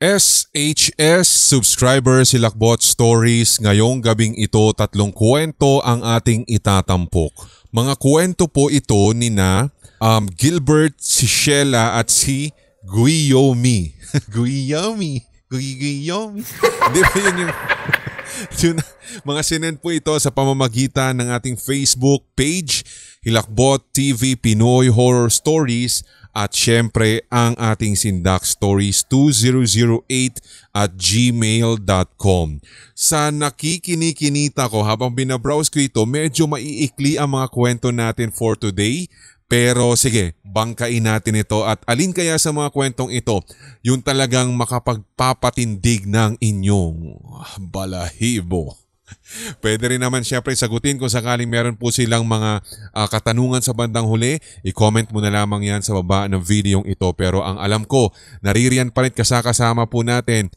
SHS subscribers, Hilakbot Stories, ngayong gabing ito 3 kwento ang ating itatampok. Mga kwento po ito nina Gilbert, si Sheila at si Guillaume. Guillaume. Hindi ba yun yung mga sinend po ito sa pamamagitan ng ating Facebook page, Hilakbot TV Pinoy Horror Stories, at syempre ang ating sindakstories2008@gmail.com. Sa nakikinikinita ko habang binabrowse ko ito, medyo maiikli ang mga kwento natin for today. Pero sige, bangkain natin ito at alin kaya sa mga kwentong ito yung talagang makapagpapatindig ng inyong balahibo. Pwede rin naman syempre sagutin kung sakaling meron po silang mga katanungan sa bandang huli. I-comment mo na lamang yan sa baba ng videong ito. Pero ang alam ko, naririyan pa rin kasama po natin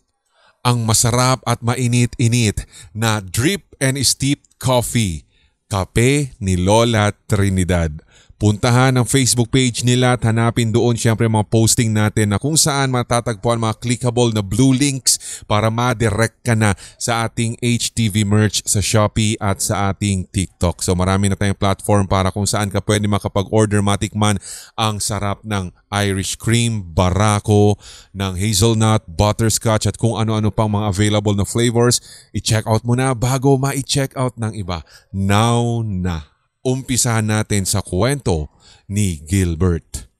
ang masarap at mainit-init na drip and steep coffee. Kape ni Lola Trinidad. Puntahan ang Facebook page nila at hanapin doon syempre mga posting natin na kung saan matatagpuan mga clickable na blue links para ma-direct ka na sa ating HTV merch sa Shopee at sa ating TikTok. So marami na tayong platform para kung saan ka pwede makapag-order matikman ang sarap ng Irish cream, barako, ng hazelnut, butterscotch at kung ano-ano pang mga available na flavors. I-check out mo na bago ma-check out ng iba. Now na. Umpisahan natin sa kwento ni Gilbert.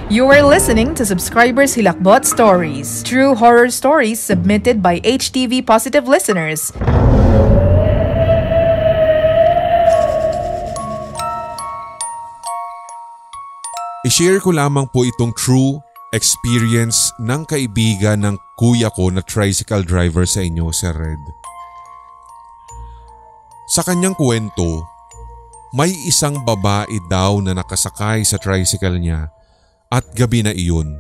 You are listening to Subscribers Hilakbot Stories, true horror stories submitted by HTV Positive listeners. I-share ko lamang po itong true experience ng kaibigan ng kuya ko na tricycle driver sa inyo, Sir Red. Sa kanyang kwento, may isang babae daw na nakasakay sa tricycle niya at gabi na iyon.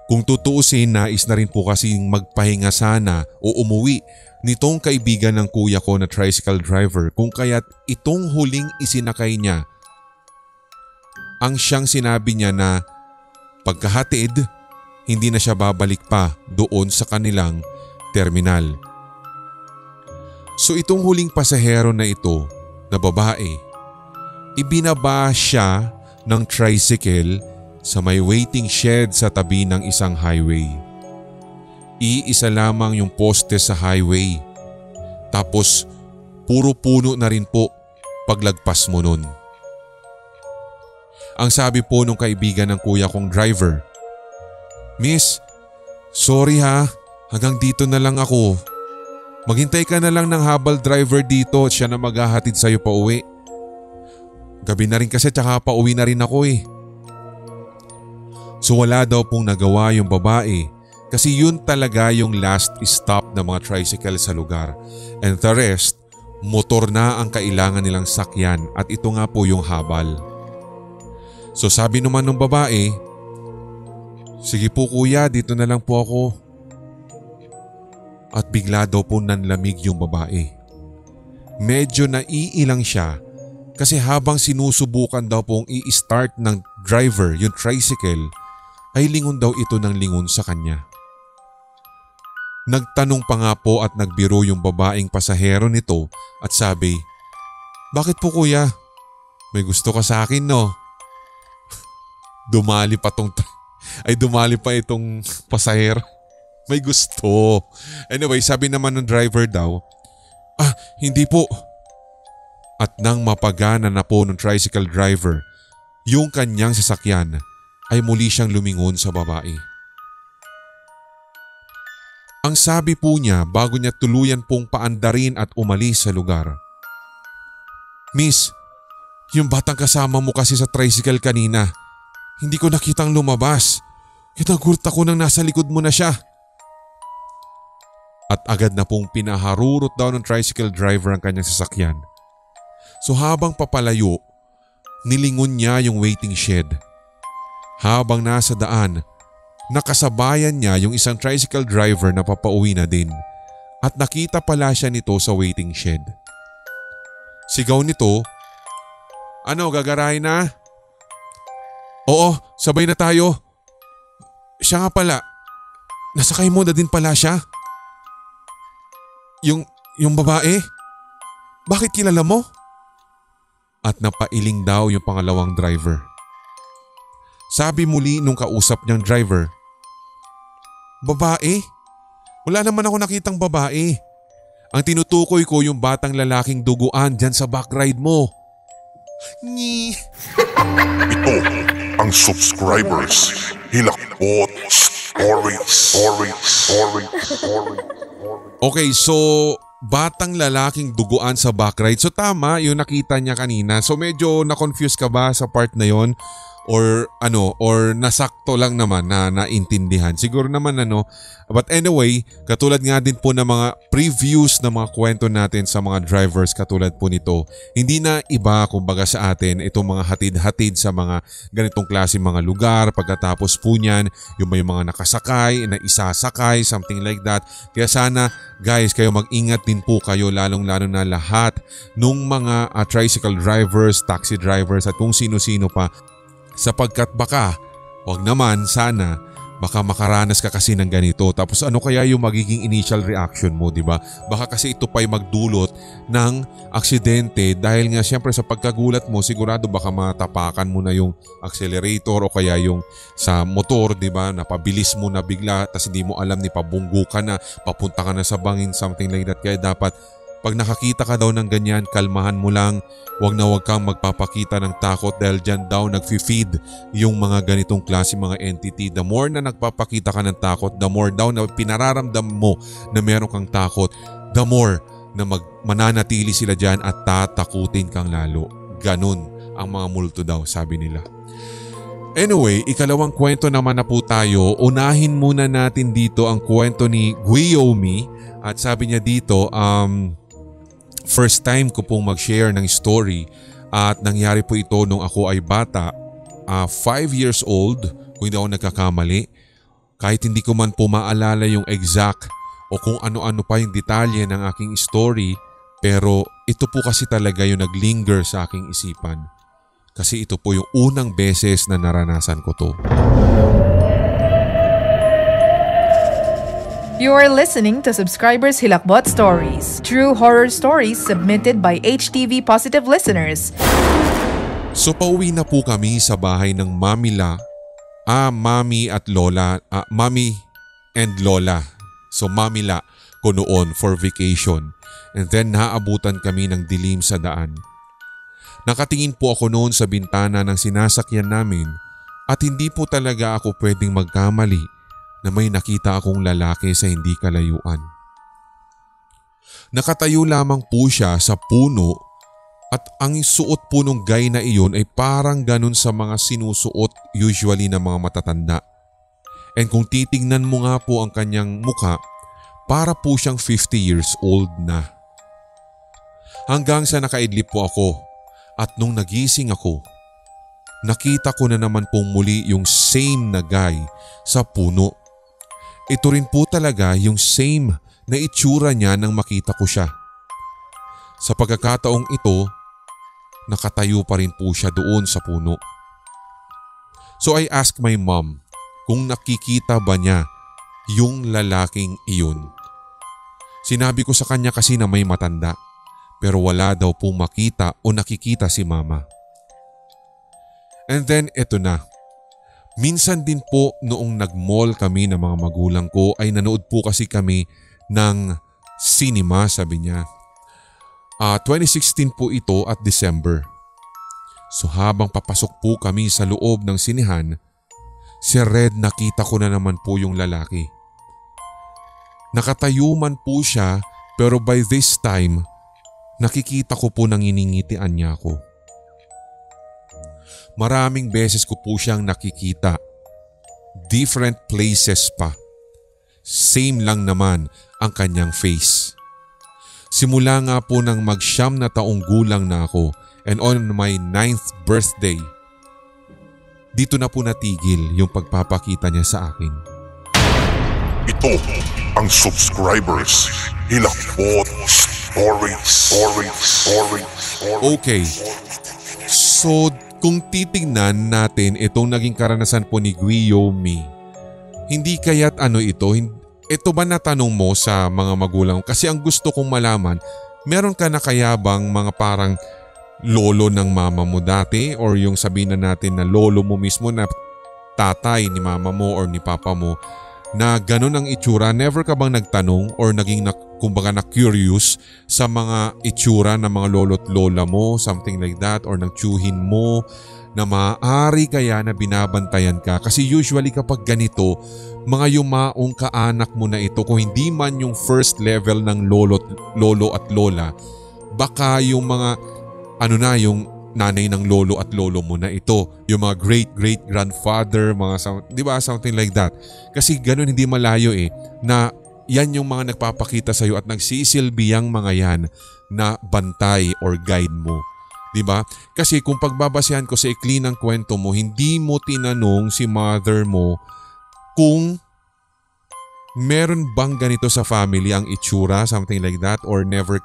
Kung tutuusin, nais na rin po kasing magpahinga sana o umuwi nitong kaibigan ng kuya ko na tricycle driver kung kaya't itong huling isinakay niya ang siyang sinabi niya na pagkahatid, hindi na siya babalik pa doon sa kanilang terminal. So itong huling pasahero na ito na babae, ibinaba siya ng tricycle sa may waiting shed sa tabi ng isang highway. Iisa lamang yung poste sa highway. Tapos puro puno na rin po paglagpas mo nun. Ang sabi po nung kaibigan ng kuya kong driver, "Miss, sorry ha, hanggang dito na lang ako. Maghintay ka na lang ng habal driver dito at siya na maghahatid sa'yo pa uwi. Gabi na rin kasi tsaka pa uwi na rin ako eh." So wala daw pong nagawa yung babae kasi yun talaga yung last stop ng mga tricycle sa lugar. And the rest, motor na ang kailangan nilang sakyan at ito nga po yung habal. So sabi naman ng babae, "Sige po kuya, dito na lang po ako." At bigla daw po nanlamig yung babae. Medyo naiilang siya kasi habang sinusubukan daw pong i-start ng driver yung tricycle ay lingon daw ito ng lingon sa kanya. Nagtanong pa nga po at nagbiro yung babaeng pasahero nito at sabi, "Bakit po kuya? May gusto ka sa akin no?" Dumali pa itong pasahero. May gusto. Anyway, sabi naman ng driver daw, "Hindi po." At nang mapagana na po ng tricycle driver, yung kanyang sasakyan ay muli siyang lumingon sa babae. Ang sabi po niya bago niya tuluyan pong paandarin at umalis sa lugar, "Miss, yung batang kasama mo kasi sa tricycle kanina, hindi ko nakitang lumabas. Kinagulat ako nang nasa likod mo na siya." At agad na pong pinaharurot daw ng tricycle driver ang kanyang sasakyan. So habang papalayo, nilingon niya yung waiting shed. Habang nasa daan, nakasabayan niya yung isang tricycle driver na papauwi na din at nakita pala siya nito sa waiting shed. Sigaw nito, "Ano, gagarahin na?" "Oo, sabay na tayo." "Siya nga pala, Nasakay mo na din pala siya? Yung babae? Bakit kilala mo? At napailing daw yung pangalawang driver. Sabi muli nung kausap niyang driver, babae? Wala naman ako nakitang babae. Ang tinutukoy ko yung batang lalaking duguan dyan sa back ride mo. Nyi. Ito ang subscribers. Hilakbot Stories. Okay, so batang lalaking duguan sa back ride. So tama yung nakita niya kanina. So medyo na-confuse ka ba sa part na yon? Or nasakto lang naman na naintindihan. Siguro naman But anyway, katulad nga din po ng mga previews ng mga kwento natin sa mga drivers katulad po nito. Hindi na iba kumbaga sa atin itong mga hatid-hatid sa mga ganitong klase mga lugar. Pagkatapos po niyan, yung may mga nakasakay, na isasakay, something like that. Kaya sana guys, kayo mag-ingat din po kayo lalong-lalo na lahat nung mga tricycle drivers, taxi drivers at kung sino-sino pa. Sapagkat baka, wag naman sana, baka makaranas ka kasi ng ganito. Tapos ano kaya yung magiging initial reaction mo, di ba? Baka kasi ito pa'y magdulot ng aksidente dahil nga siyempre sa pagkagulat mo, sigurado baka matapakan mo na yung accelerator o kaya yung sa motor, di ba? Napabilis mo na bigla tapos hindi mo alam ni pabunggo ka na, papunta ka na sa bangin, something like that. Kaya dapat pag nakakita ka daw ng ganyan, kalmahan mo lang. Huwag kang magpapakita ng takot dahil dyan daw nag-feed yung mga ganitong klase mga entity. The more na nagpapakita ka ng takot, the more daw na pinararamdam mo na meron kang takot, the more na mananatili sila dyan at tatakutin kang lalo. Ganun ang mga multo daw, sabi nila. Anyway, ikalawang kwento naman na po tayo. Unahin muna natin dito ang kwento ni Guillaume. At sabi niya dito, first time ko pong mag-share ng story at nangyari po ito nung ako ay bata, 5 years old kung hindi ako nagkakamali. Kahit hindi ko man po maalala yung exact o kung ano-ano pa yung detalye ng aking story, pero ito po kasi talaga yung naglinger sa aking isipan. Kasi ito po yung unang beses na naranasan ko to. You are listening to Subscribers Hilakbot Stories, true horror stories submitted by HTV Positive listeners. So pauwi na po kami sa bahay ng mami and lola. So mamila ko noon for vacation. And then naabutan kami ng dilim sa daan. Nakatingin po ako noon sa bintana ng sinasakyan namin at hindi po talaga ako pwedeng magkamali na may nakita akong lalaki sa hindi kalayuan. Nakatayo lamang po siya sa puno at ang suot po nung guy na iyon ay parang ganun sa mga sinusuot usually ng mga matatanda. And kung titingnan mo nga po ang kanyang muka, para po siyang 50 years old na. Hanggang sa nakaidlip po ako at nung nagising ako, nakita ko na naman pong muli yung same na guy sa puno. Ito rin po talaga yung same na itsura niya nang makita ko siya. Sa pagkakataong ito, nakatayo pa rin po siya doon sa puno. So I asked my mom kung nakikita ba niya yung lalaking iyon. Sinabi ko sa kanya kasi na may matanda pero wala daw pong makita o nakikita si mama. And then ito na. Minsan din po noong nag-mall kami ng mga magulang ko ay nanood po kasi kami ng cinema, sabi niya. 2016 po ito at December. So habang papasok po kami sa loob ng sinihan, si Red nakita ko na naman po yung lalaki. Nakatayo man po siya pero by this time nakikita ko po nang iningitian niya ako. Maraming beses ko po siyang nakikita. Different places pa. Same lang naman ang kanyang face. Simula nga po nang mag-9 na taong gulang na ako and on my 9th birthday, dito na po natigil yung pagpapakita niya sa akin. Ito ang subscribers. Hilakbot Stories. Okay. So kung titingnan natin itong naging karanasan po ni Guillaume, Hindi kaya't ito ba natanong mo sa mga magulang? Kasi ang gusto kong malaman, meron ka na kaya bang mga parang lolo ng mama mo dati or yung sabihin na natin na lolo mo mismo na tatay ni mama mo or ni papa mo na ganun ang itsura? Never ka bang nagtanong or naging kumbaga na curious sa mga itsura ng mga lolo't lola mo, something like that, or ng tiyuhin mo na maaari kaya na binabantayan ka? Kasi usually kapag ganito, mga yumaong kaanak mo na ito, kung hindi man yung first level ng lolo at lola, baka yung mga yung nanay ng lolo at lolo mo na ito, yung mga great grandfather, di ba, something like that. Kasi ganun hindi malayo na yan yung mga nagpapakita sa iyo at nagsisilbi ang mga yan na bantay or guide mo. Diba? Kasi kung pagbabasehan ko sa ikli ng kwento mo, hindi mo tinanong si mother mo kung meron bang ganito sa family ang itsura, something like that, or never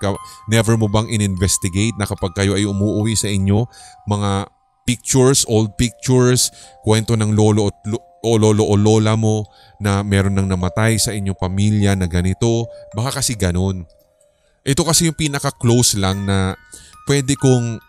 mo bang in-investigate na kapag kayo ay umuwi sa inyo, mga pictures, old pictures, kwento ng lolo o lola mo na meron nang namatay sa inyong pamilya na ganito, baka kasi ganun. Ito kasi yung pinaka-close lang na pwede kong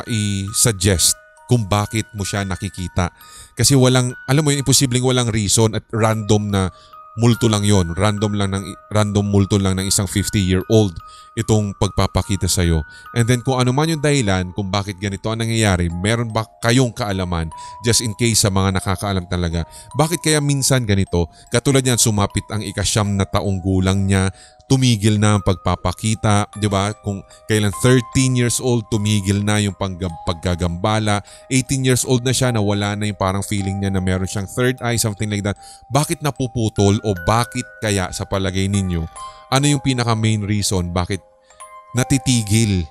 i-suggest kung bakit mo siya nakikita. Kasi alam mo yun, imposibleng walang reason at random na multo lang yon. Random multo lang ng isang 50-year-old itong pagpapakita sa'yo. And then kung ano man yung dahilan kung bakit ganito ang nangyayari, meron ba kayong kaalaman just in case sa mga nakakaalam talaga? Bakit kaya minsan ganito? Katulad yan, sumapit ang ika-9 na taong gulang niya, tumigil na ang pagpapakita, di ba? Kung kailan 13 years old, tumigil na yung paggagambala. 18 years old na siya, nawala na yung parang feeling niya na meron siyang third eye, something like that. Bakit napuputol o bakit kaya sa palagay ninyo? Ano yung pinaka main reason bakit natitigil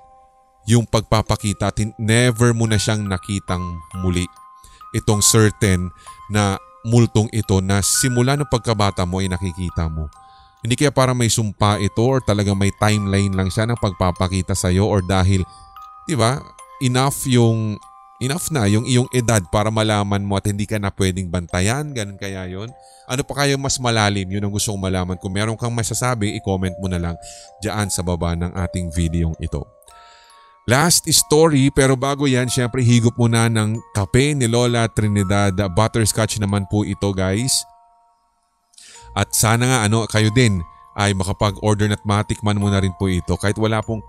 yung pagpapakita at never mo na siyang nakitang muli? Itong certain na multong ito na simula ng pagkabata mo ay nakikita mo. Hindi kaya para may sumpa ito or talagang may timeline lang siya ng pagpapakita sa'yo or dahil, di ba, enough na yung iyong edad para malaman mo at hindi ka na pwedeng bantayan, ganun kaya yon? Ano pa kaya mas malalim? Yun ang gusto kong malaman. Kung meron kang masasabi, i-comment mo na lang dyan sa baba ng ating videong ito. Last story, pero bago yan, syempre higop muna ng kape ni Lola Trinidad. Butterscotch naman po ito, guys. At sana nga kayo din ay makapag-order at matikman mo na rin po ito. Kahit wala pong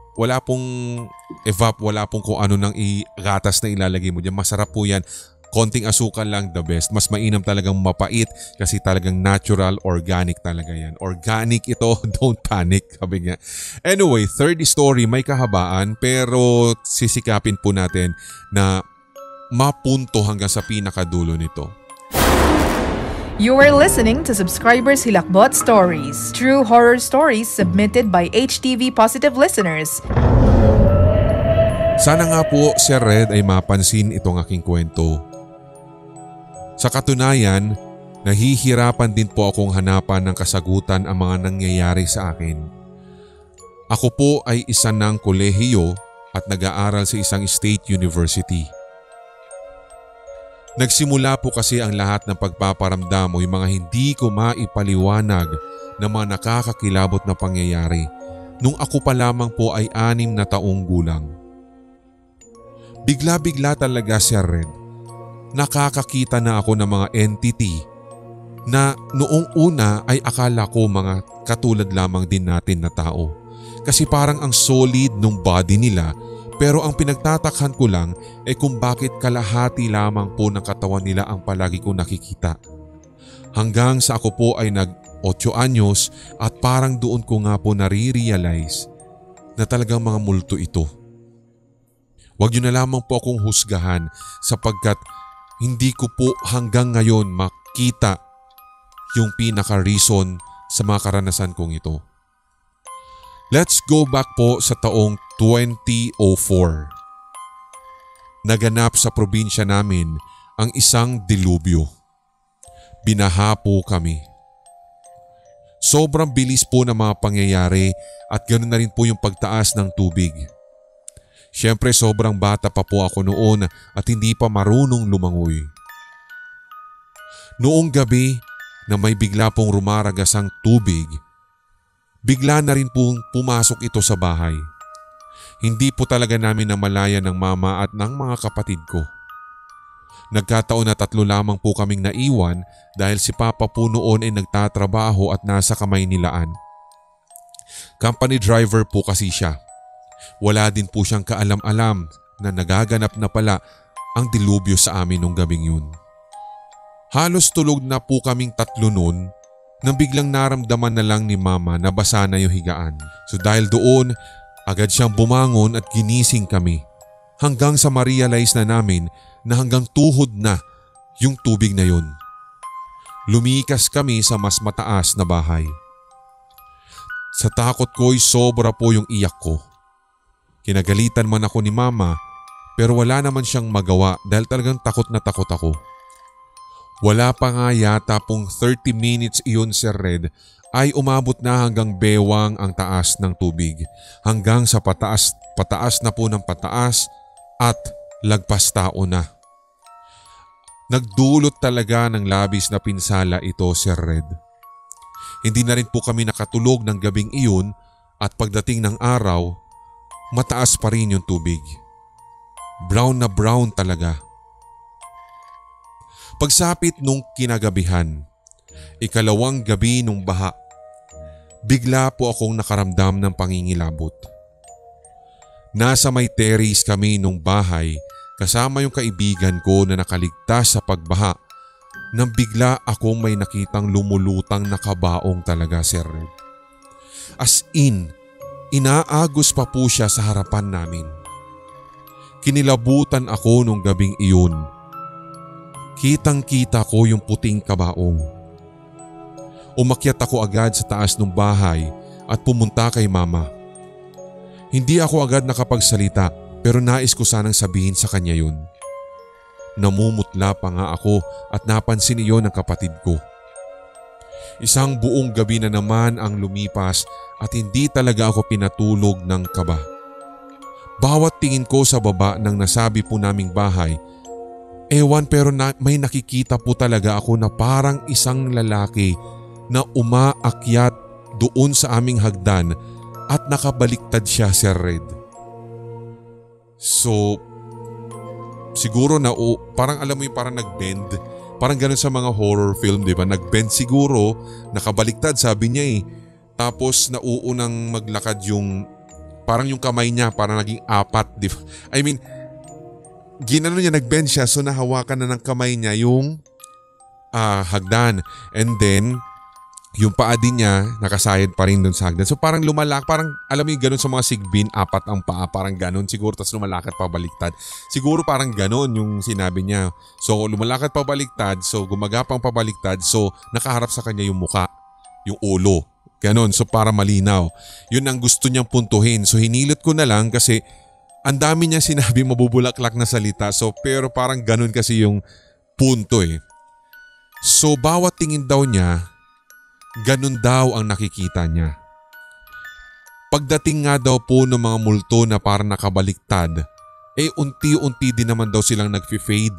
evap, wala pong kung ano nang gatas na ilalagay mo dyan. Masarap po yan. Konting asukal lang, the best. Mas mainam talagang mapait kasi talagang natural, organic talaga yan. Organic ito, don't panic. Sabi nga. Anyway, third story, may kahabaan pero sisikapin po natin na mapunto hanggang sa pinakadulo nito. You are listening to Subscribers Hilakbot Stories, true horror stories submitted by HTV Positive listeners. Sana nga po, Sir Red, ay mapansin itong aking kwento. Sa katunayan, nahihirapan din po akong hanapan ng kasagutan ang mga nangyayari sa akin. Ako po ay isa ng kolehiyo at nag-aaral sa isang state university. Nagsimula po kasi ang lahat ng pagpaparamdam o yung mga hindi ko maipaliwanag na mga nakakakilabot na pangyayari nung ako pa lamang po ay 6 na taong gulang. Bigla-bigla talaga, Sir Red, nakakakita na ako ng mga entity na noong una ay akala ko mga katulad lamang din natin na tao. Kasi parang ang solid nung body nila. Pero ang pinagtatakhan ko lang ay kung bakit kalahati lamang po ng katawan nila ang palagi ko nakikita. Hanggang sa ako po ay nag-8 anyos at parang doon ko nga po nare-realize na talagang mga multo ito. Huwag niyo na lamang po akong husgahan sapagkat hindi ko po hanggang ngayon makita yung pinaka-reason sa mga karanasan kong ito. Let's go back po sa taong 2004. Naganap sa probinsya namin ang isang dilubyo. Binaha po kami. Sobrang bilis po ng mga pangyayari at ganoon na rin po yung pagtaas ng tubig. Siyempre sobrang bata pa po ako noon at hindi pa marunong lumangoy. Noong gabi na may bigla pong rumaragasang tubig, bigla na rin pong pumasok ito sa bahay. Hindi po talaga namin namalayan ng mama at ng mga kapatid ko. Nagkataon na 3 lamang po kaming naiwan dahil si Papa po noon ay nagtatrabaho at nasa Kamaynilaan. Company driver po kasi siya. Wala din po siyang kaalam-alam na nagaganap na pala ang dilubyo sa amin nung gabing yun. Halos tulog na po kaming 3 noon nang biglang naramdaman na lang ni Mama na basa na yung higaan. So dahil doon, agad siyang bumangon at ginising kami hanggang sa ma-realize na namin na hanggang tuhod na yung tubig na yun. Lumikas kami sa mas mataas na bahay. Sa takot ko'y sobra po yung iyak ko. Kinagalitan man ako ni Mama pero wala naman siyang magawa dahil talagang takot na takot ako. Wala pa nga yata pong 30 minutes iyon, Sir Red, ay umabot na hanggang bewang ang taas ng tubig. Hanggang sa pataas na po ng pataas at lagpas tao na. Nagdulot talaga ng labis na pinsala ito, Sir Red. Hindi na rin po kami nakatulog ng gabing iyon at pagdating ng araw, mataas pa rin yung tubig. Brown na brown talaga. Pagsapit nung kinagabihan, ikalawang gabi nung baha, bigla po akong nakaramdam ng pangingilabot. Nasa may terrace kami nung bahay kasama yung kaibigan ko na nakaligtas sa pagbaha nang bigla akong may nakitang lumulutang na kabaong talaga, Sir Red. As in, inaagos pa po siya sa harapan namin. Kinilabutan ako nung gabing iyon. Kitang-kita ko yung puting kabaong. Umakyat ako agad sa taas ng bahay at pumunta kay Mama. Hindi ako agad nakapagsalita pero nais ko sanang sabihin sa kanya yun. Namumutla pa nga ako at napansin iyon ng kapatid ko. Isang buong gabi na naman ang lumipas at hindi talaga ako pinatulog ng kaba. Bawat tingin ko sa baba ng nasabi po naming bahay, ewan pero may nakikita po talaga ako na parang isang lalaki na umaakyat doon sa aming hagdan at nakabaliktad siya, Sir Red. So, siguro na parang alam mo yung parang nag-bend. Parang ganun sa mga horror film, di ba? Nag-bend siguro, nakabaliktad sabi niya eh. Tapos nauunang maglakad yung, parang yung kamay niya, parang naging 4, di ba? I mean, ginano niya, nag-bend siya so nahawakan na ng kamay niya yung hagdan. And then, yung paa din niya nakasayad pa rin dun sa hagdan. So parang lumalak, parang alam mo yung ganun sa mga sigbin, 4 ang paa, parang ganun siguro, tapos lumalakad pabaliktad. Siguro parang ganun yung sinabi niya. So lumalakad pabaliktad, so gumagapang pabaliktad, so nakaharap sa kanya yung muka, yung ulo. Ganun, so para malinaw. Yun ang gusto niyang puntuhin. So hinilot ko na lang kasi ang dami niya sinabi mabubulaklak na salita. So pero parang ganun kasi yung punto eh. So bawat tingin daw niya, ganun daw ang nakikita niya. Pagdating nga daw po ng mga multo na parang nakabaliktad, unti-unti din naman daw silang nag-fade.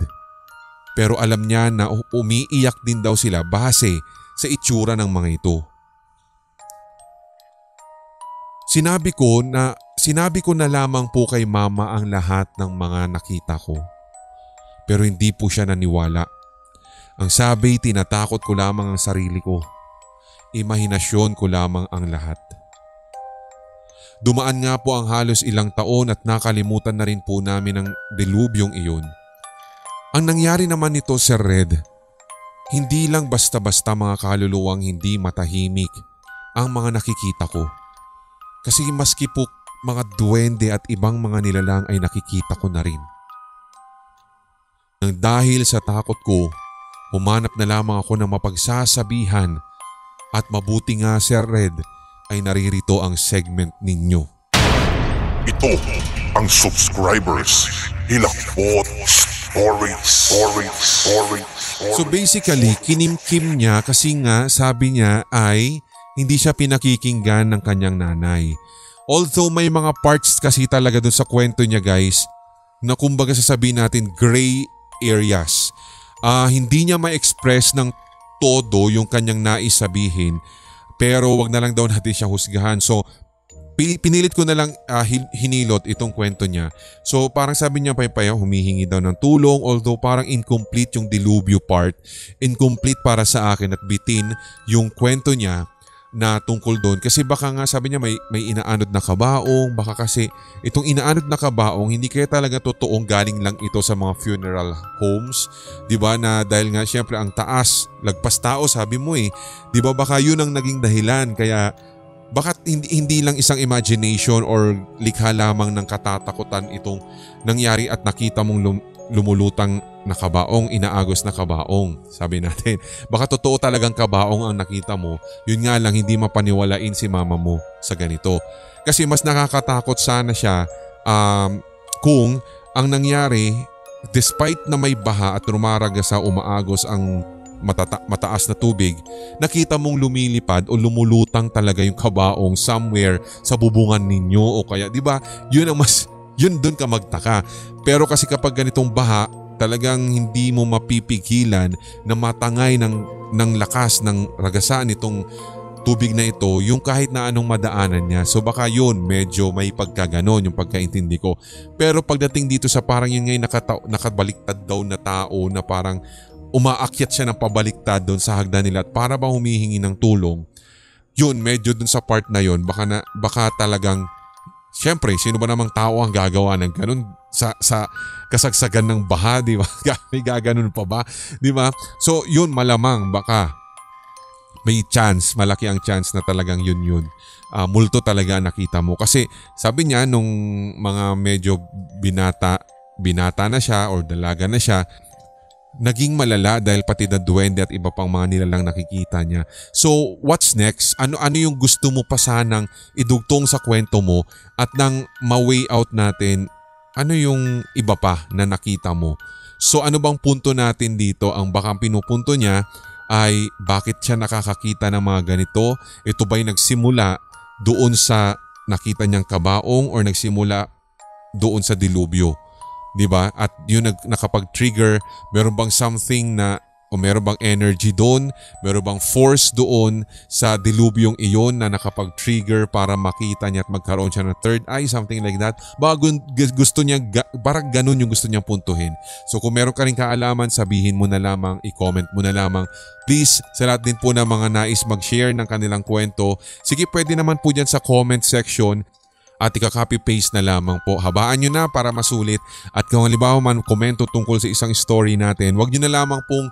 Pero alam niya na umiiyak din daw sila base sa itsura ng mga ito. Sinabi ko na lamang po kay Mama ang lahat ng mga nakita ko. Pero hindi po siya naniwala. Ang sabi, tinatakot ko lamang ang sarili ko. Imahinasyon ko lamang ang lahat. Dumaan nga po ang halos ilang taon at nakalimutan na rin po namin ang dilubyong iyon. Ang nangyari naman nito, Sir Red, hindi lang basta-basta mga kaluluwang hindi matahimik ang mga nakikita ko. Kasi maski po mga duwende at ibang mga nilalang ay nakikita ko na rin. Nang dahil sa takot ko, humanap na lamang ako ng mapagsasabihan. At mabuti nga, Sir Red, ay naririto ang segment ninyo. Ito ang subscribers Hilakbot Stories. So basically, kinimkim niya kasi nga sabi niya ay hindi siya pinakikinggan ng kanyang nanay. Although may mga parts kasi talaga dun sa kwento niya, guys, na kumbaga sasabihin natin gray areas. Hindi niya ma-express ng todo yung kanyang nais sabihin, pero wag na lang daw natin siya husgahan. So pinilit ko na lang hinilot itong kwento niya. So parang sabi niya paypaya, humihingi daw ng tulong, although parang incomplete yung dilubyo part. Incomplete para sa akin at bitin yung kwento niya na tungkol doon. Kasi baka nga sabi niya may inaanod na kabaong, baka kasi itong inaanod na kabaong hindi kaya talaga totoong galing lang ito sa mga funeral homes. Diba na dahil nga syempre ang taas, lagpas tao sabi mo Diba baka yun ang naging dahilan kaya baka hindi lang isang imagination or likha lamang ng katatakutan itong nangyari at nakita mong lumulutang na kabaong, inaagos na kabaong. Sabi natin, baka totoo talagang kabaong ang nakita mo, yun nga lang hindi mapaniwalain si mama mo sa ganito. Kasi mas nakakatakot sana siya kung ang nangyari, despite na may baha at rumaraga sa umaagos ang mataas na tubig, nakita mong lumilipad o lumulutang talaga yung kabaong somewhere sa bubungan ninyo o kaya, di ba? Yun doon ka magtaka. Pero kasi kapag ganitong baha, talagang hindi mo mapipigilan na matangay ng lakas ng ragasaan nitong tubig na ito, yung kahit na anong madaanan niya. So baka yun, medyo may pagkaganon yung pagkaintindi ko. Pero pagdating dito sa parang yun ngayon nakabaliktad daw na tao na parang umaakyat siya ng pabaliktad doon sa hagdan nila at para bang humihingi ng tulong. Yun, medyo doon sa part na yun, baka talagang, syempre, sino ba namang tao ang gagawa ng ganun sa kasagsagan ng baha, di ba? May gaganon pa ba? Di ba? So yun, malamang baka may chance, malaki ang chance na talagang yun. Multo talaga nakita mo. Kasi sabi niya nung mga medyo binata na siya or dalaga na siya, naging malala dahil pati na duwende at iba pang mga nilalang nakikita niya. So what's next? Ano yung gusto mo pa sanang idugtong sa kwento mo at nang ma-way out natin, ano yung iba pa na nakita mo? So ano bang punto natin dito? Ang baka pinupunto niya ay bakit siya nakakakita ng mga ganito? Ito ba'y nagsimula doon sa nakita niyang kabaong or nagsimula doon sa dilubyo? Diba? At yun nakapag-trigger, meron bang something na o meron bang energy doon, meron bang force doon sa dilubyong iyon na nakapag-trigger para makita niya at magkaroon siya ng third eye, something like that. Baka gusto niya, parang ganun yung gusto niyang puntuhin. So kung meron ka rin kaalaman, sabihin mo na lamang, i-comment mo na lamang. Please, sa lahat din po ng mga nais mag-share ng kanilang kwento, sige pwede naman po dyan sa comment section at ika-copy-paste na lamang po. Habaan nyo na para masulit. At kung halimbawa man komento tungkol sa isang story natin, wag nyo na lamang pong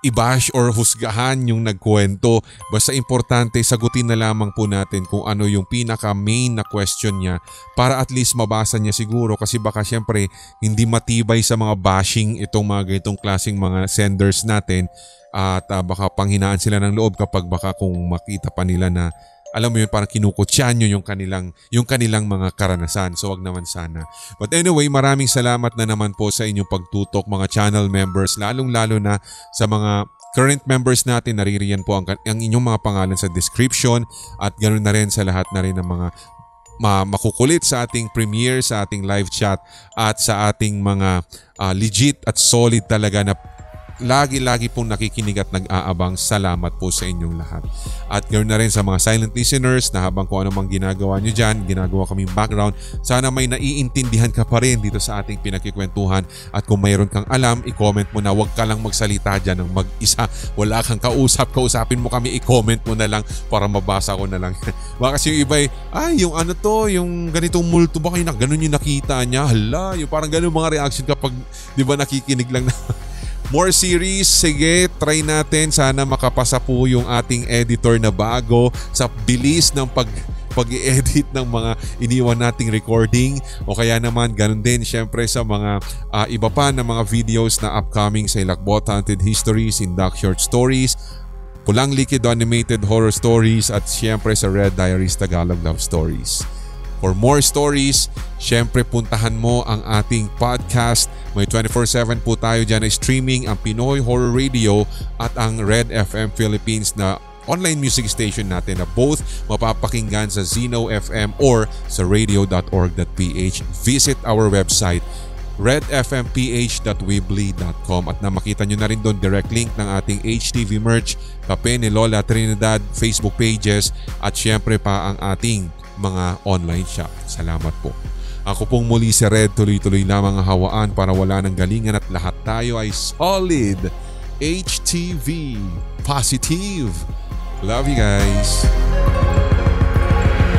i-bash or husgahan yung nagkwento. Basta importante, sagutin na lamang po natin kung ano yung pinaka-main na question niya para at least mabasa niya siguro. Kasi baka syempre hindi matibay sa mga bashing itong mga ganitong klaseng mga senders natin. At baka panghinaan sila ng loob kapag baka kung makita pa nila na alam mo yun, parang kinukutsyan nyo yung kanilang mga karanasan. So wag naman sana. But anyway, maraming salamat na naman po sa inyong pagtutok mga channel members, lalong-lalo na sa mga current members natin. Naririyan po ang inyong mga pangalan sa description at ganoon na rin sa lahat na rin ng mga makukulit sa ating premiere, sa ating live chat at sa ating mga legit at solid talaga na lagi-lagi pong nakikinig at nag-aabang. Salamat po sa inyong lahat. At ganoon na rin sa mga silent listeners na habang kung ano mang ginagawa nyo dyan, ginagawa kaming background, sana may naiintindihan ka pa rin dito sa ating pinakikwentuhan. At kung mayroon kang alam, i-comment mo na. Huwag ka lang magsalita dyan ng mag-isa. Wala kang kausapin mo kami, i-comment mo na lang para mabasa ko na lang. Baka kasi yung iba yung ano to, yung ganitong multo ba kayo, ganun yung nakita niya, hala, yung parang ganun mga reaction kapag di ba nakikinig lang na more series, sige, try natin. Sana makapasa po yung ating editor na bago sa bilis ng pag-i-edit ng mga iniwan nating recording. O kaya naman, ganun din syempre sa mga iba pa na mga videos na upcoming sa Hilakbot Haunted Histories, Induct Short Stories, Pulang Likido Animated Horror Stories, at syempre sa Red Diaries Tagalog Love Stories. For more stories, syempre puntahan mo ang ating podcast. May 24/7 po tayo dyan na streaming, ang Pinoy Horror Radio at ang Red FM Philippines na online music station natin na both mapapakinggan sa Zeno FM or sa radio.org.ph. Visit our website redfmph.weebly.com at na makita nyo na rin doon direct link ng ating HTV merch, kape ni Lola Trinidad, Facebook pages at syempre pa ang ating mga online shop. Salamat po. Ako pong muli si Red, tuloy-tuloy lamang ang hawaan para wala ng galingan at lahat tayo ay solid. HTV Positive. Love you guys.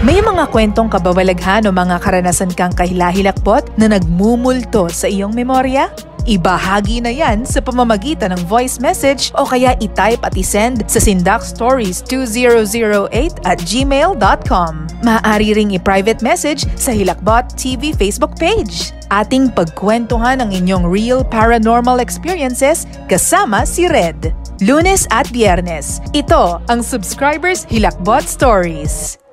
May mga kwentong kababalaghan o mga karanasan kang kahilahilakbot na nagmumulto sa iyong memorya? Ibahagi na yan sa pamamagitan ng voice message o kaya i-type at i-send sa sindakstories2008@gmail.com. Maaari ring i-private message sa Hilakbot TV Facebook page. Ating pagkwentuhan ang inyong real paranormal experiences kasama si Red. Lunes at Biyernes, ito ang Subscribers Hilakbot Stories.